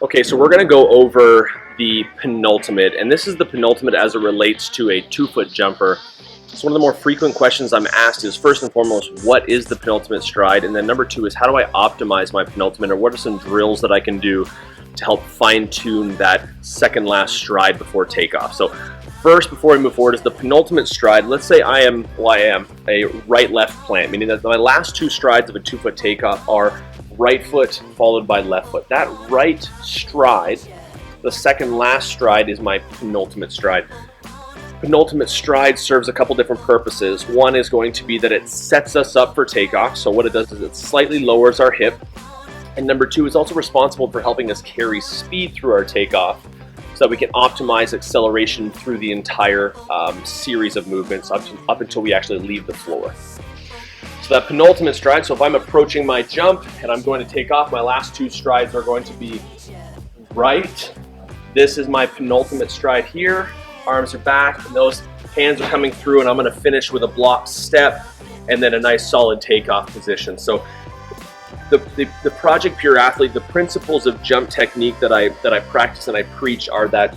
Okay, so we're going to go over the penultimate, and this is the penultimate as it relates to a 2-foot jumper. So one of the more frequent questions I'm asked is, first and foremost, what is the penultimate stride? And then number 2 is, how do I optimize my penultimate, or what are some drills that I can do to help fine-tune that second last stride before takeoff? So first, before we move forward, is the penultimate stride. Let's say I am a right-left plant, meaning that my last 2 strides of a 2-foot takeoff are right foot followed by left foot. That right stride, the second last stride, is my penultimate stride. Penultimate stride serves a couple different purposes. One is going to be that it sets us up for takeoff. So what it does is it slightly lowers our hip. And number 2 is also responsible for helping us carry speed through our takeoff so that we can optimize acceleration through the entire series of movements up until we actually leave the floor. So that penultimate stride, so if I'm approaching my jump and I'm going to take off, my last 2 strides are going to be right. This is my penultimate stride here. Arms are back, and those hands are coming through, and I'm going to finish with a block step and then a nice solid takeoff position. So the Project Pure Athlete, the principles of jump technique that I practice and I preach are that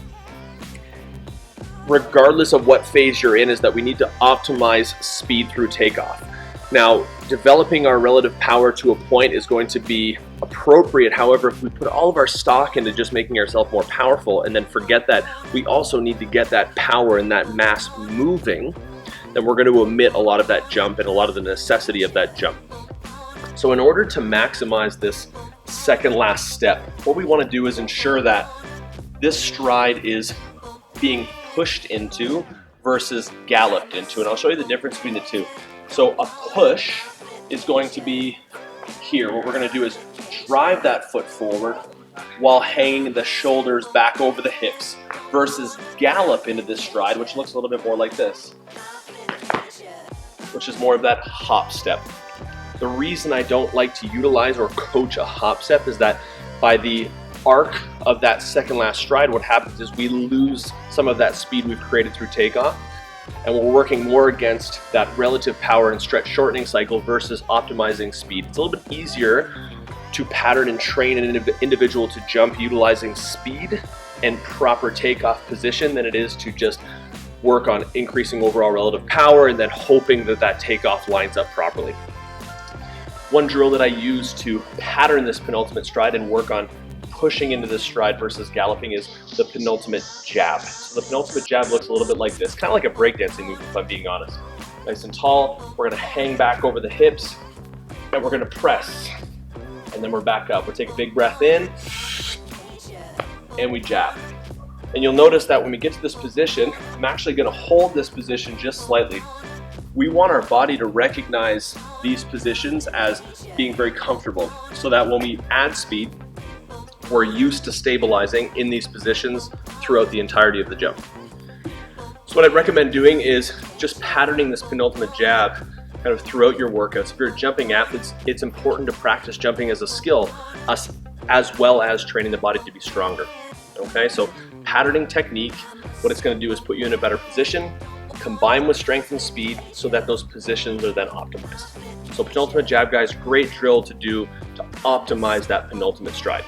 regardless of what phase you're in, is that we need to optimize speed through takeoff. Now, developing our relative power to a point is going to be appropriate. However, if we put all of our stock into just making ourselves more powerful and then forget that we also need to get that power and that mass moving, then we're going to omit a lot of that jump and a lot of the necessity of that jump. So in order to maximize this second last step, what we want to do is ensure that this stride is being pushed into versus galloped into. And I'll show you the difference between the two. So a push is going to be here. What we're going to do is drive that foot forward while hanging the shoulders back over the hips, versus gallop into this stride, which looks a little bit more like this, which is more of that hop step. The reason I don't like to utilize or coach a hop step is that by the arc of that second last stride, what happens is we lose some of that speed we've created through takeoff, and we're working more against that relative power and stretch shortening cycle versus optimizing speed. It's a little bit easier to pattern and train an individual to jump utilizing speed and proper takeoff position than it is to just work on increasing overall relative power and then hoping that that takeoff lines up properly. One drill that I use to pattern this penultimate stride and work on pushing into this stride versus galloping is the penultimate jab. So the penultimate jab looks a little bit like this, kind of like a breakdancing move if I'm being honest. Nice and tall, we're gonna hang back over the hips, and we're gonna press, and then we're back up. We'll take a big breath in, and we jab. And you'll notice that when we get to this position, I'm actually gonna hold this position just slightly. We want our body to recognize these positions as being very comfortable, so that when we add speed, we're used to stabilizing in these positions throughout the entirety of the jump. So what I'd recommend doing is just patterning this penultimate jab kind of throughout your workouts. If you're a jumping athlete, it's important to practice jumping as a skill, as well as training the body to be stronger. Okay, so patterning technique, what it's going to do is put you in a better position, combine with strength and speed so that those positions are then optimized. So penultimate jab, guys, great drill to do to optimize that penultimate stride.